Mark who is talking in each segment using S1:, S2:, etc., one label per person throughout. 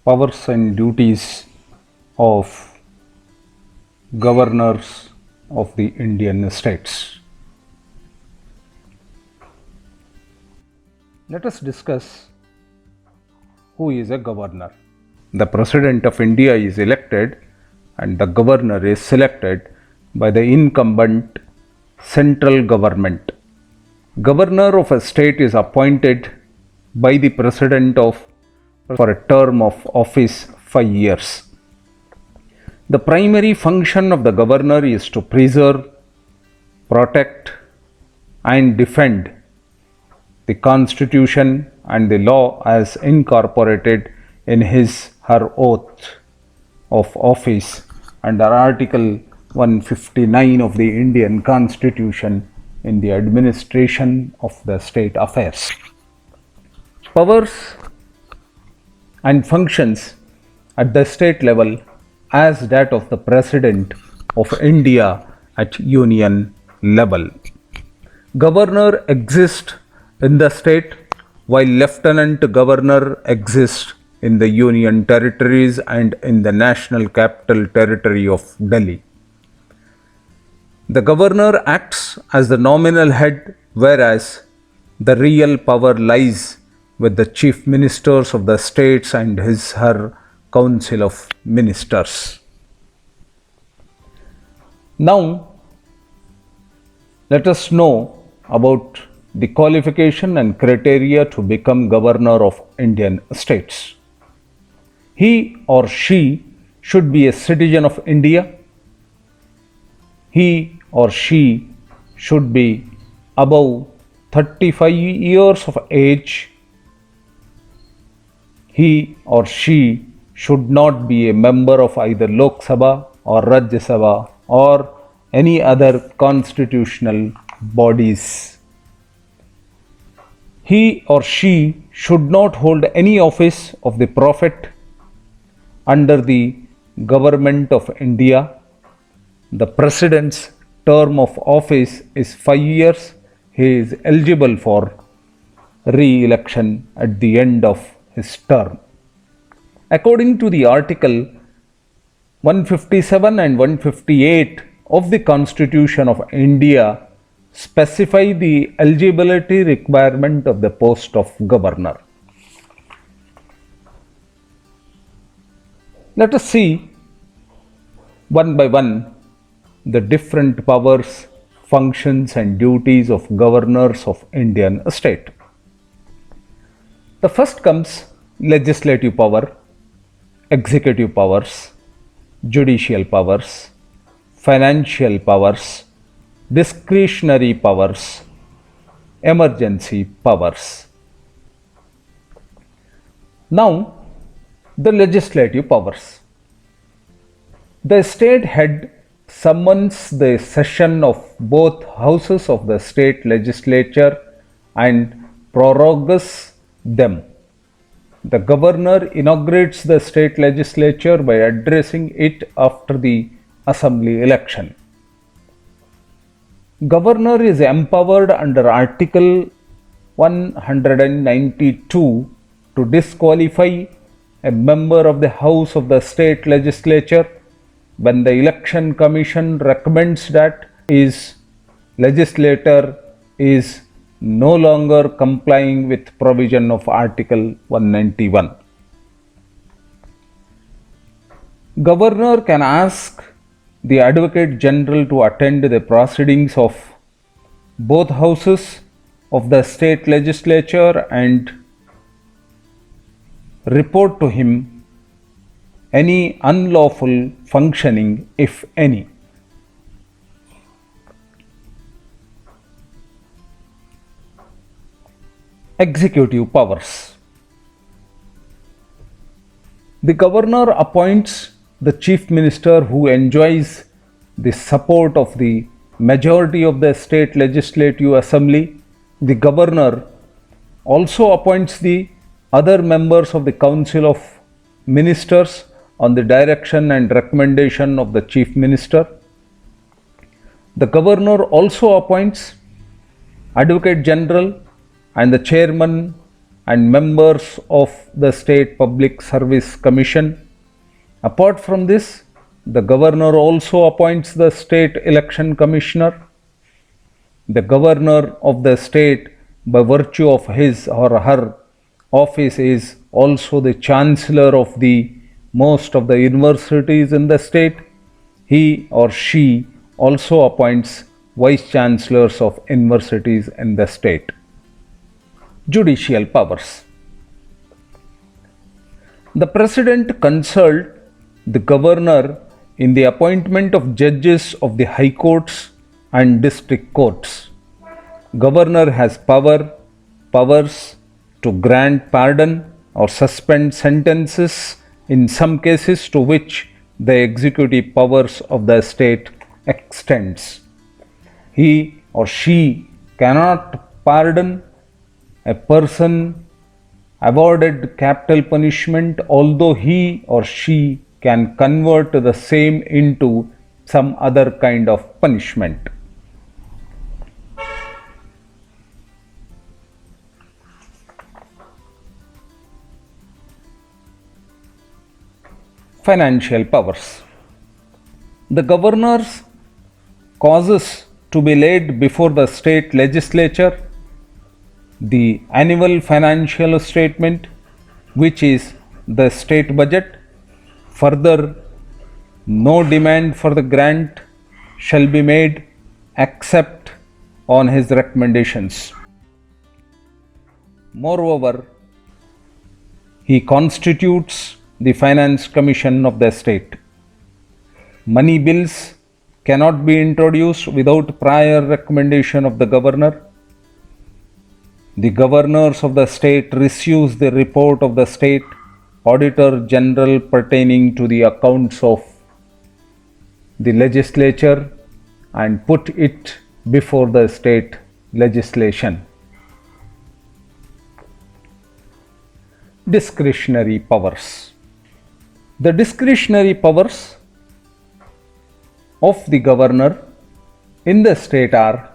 S1: Powers and duties of governors of the Indian states. Let us discuss who is a governor. The President of India is elected and the governor is selected by the incumbent central government. Governor of a state is appointed by the President of for a term of office 5 years. The primary function of the governor is to preserve, protect, and defend the Constitution and the law as incorporated in his/her oath of office under Article 159 of the Indian Constitution in the administration of the state affairs. Powers and functions at the state level as that of the President of India at union level. Governor exists in the state while Lieutenant Governor exists in the Union Territories and in the National Capital Territory of Delhi. The governor acts as the nominal head, whereas the real power lies with the chief ministers of the states and his/her council of ministers. Now, let us know about the qualification and criteria to become governor of Indian states. He or she should be a citizen of India. He or she should be above 35 years of age. He or she should not be a member of either Lok Sabha or Rajya Sabha or any other constitutional bodies. He or she should not hold any office of the profit under the government of India. The President's term of office is 5 years. He is eligible for re-election at the end of his term. According to the Article 157 and 158 of the Constitution of India, specify the eligibility requirement of the post of governor. Let us see one by one the different powers, functions and duties of governors of Indian state. The first comes legislative power, executive powers, judicial powers, financial powers, discretionary powers, emergency powers. Now, the legislative powers. The state head summons the session of both houses of the state legislature and prorogues them. The governor inaugurates the state legislature by addressing it after the assembly election. Governor is empowered under Article 192 to disqualify a member of the House of the State Legislature when the Election Commission recommends that his legislator is no longer complying with provision of Article 191. Governor can ask the Advocate General to attend the proceedings of both houses of the state legislature and report to him any unlawful functioning, if any. Executive powers. The governor appoints the chief minister who enjoys the support of the majority of the state legislative assembly. The governor also appoints the other members of the council of ministers on the direction and recommendation of the chief minister. The governor also appoints Advocate General and the chairman and members of the State Public Service Commission. Apart from this, the governor also appoints the state election commissioner. The governor of the state, by virtue of his or her office, is also the chancellor of the most of the universities in the state. He or she also appoints vice chancellors of universities in the state. Judicial powers. The president consults the governor in the appointment of judges of the high courts and district courts. Governor has powers to grant pardon or suspend sentences in some cases to which the executive powers of the state extends. He or she cannot pardon a person awarded capital punishment, although he or she can convert the same into some other kind of punishment. Financial powers. The governor's causes to be laid before the state legislature the annual financial statement, which is the state budget. Further, no demand for the grant shall be made except on his recommendations. Moreover, he constitutes the finance commission of the state. Money bills cannot be introduced without prior recommendation of the governor. The governors of the state receives the report of the state auditor general pertaining to the accounts of the legislature and put it before the state legislation. Discretionary powers. The discretionary powers of the governor in the state are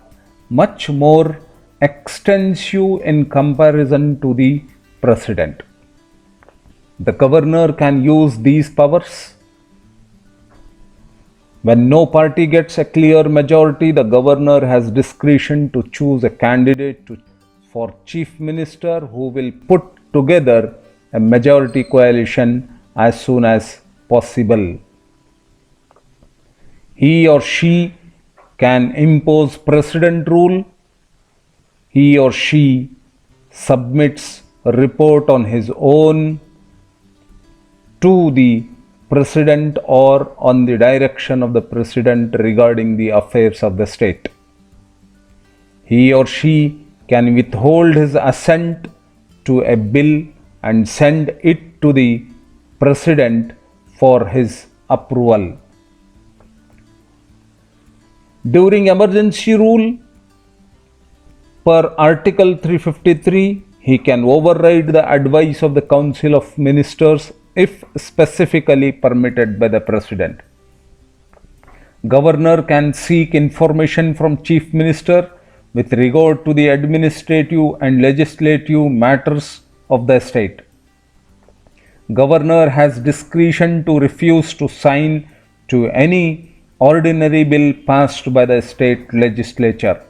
S1: much more extensive in comparison to the president. The governor can use these powers when no party gets a clear majority. The governor has discretion to choose a candidate for chief minister who will put together a majority coalition as soon as possible. He or she can impose precedent rule. He or she submits a report on his own to the president or on the direction of the president regarding the affairs of the state. He or she can withhold his assent to a bill and send it to the president for his approval. During emergency rule, per Article 353, he can override the advice of the Council of Ministers if specifically permitted by the President. Governor can seek information from Chief Minister with regard to the administrative and legislative matters of the state. Governor has discretion to refuse to sign to any ordinary bill passed by the state legislature.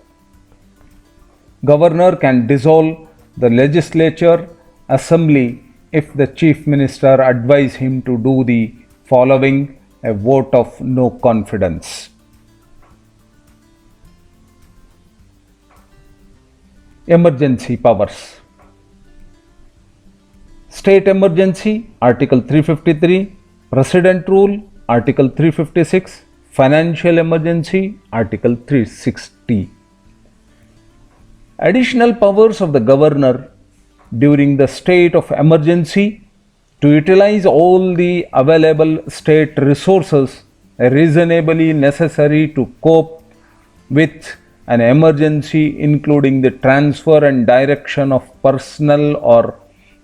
S1: Governor can dissolve the legislature assembly if the chief minister advise him to do the following: a vote of no confidence. Emergency powers. State emergency, Article 353. President rule, Article 356. Financial emergency, Article 360. Additional powers of the governor during the state of emergency to utilize all the available state resources reasonably necessary to cope with an emergency, including the transfer and direction of personnel or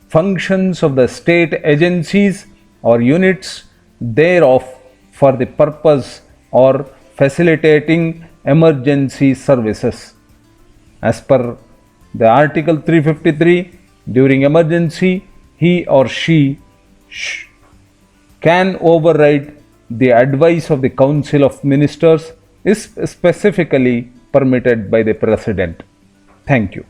S1: functions of the state agencies or units thereof for the purpose or facilitating emergency services. As per the Article 353, During emergency, he or she can override the advice of the Council of Ministers is specifically permitted by the President. Thank you.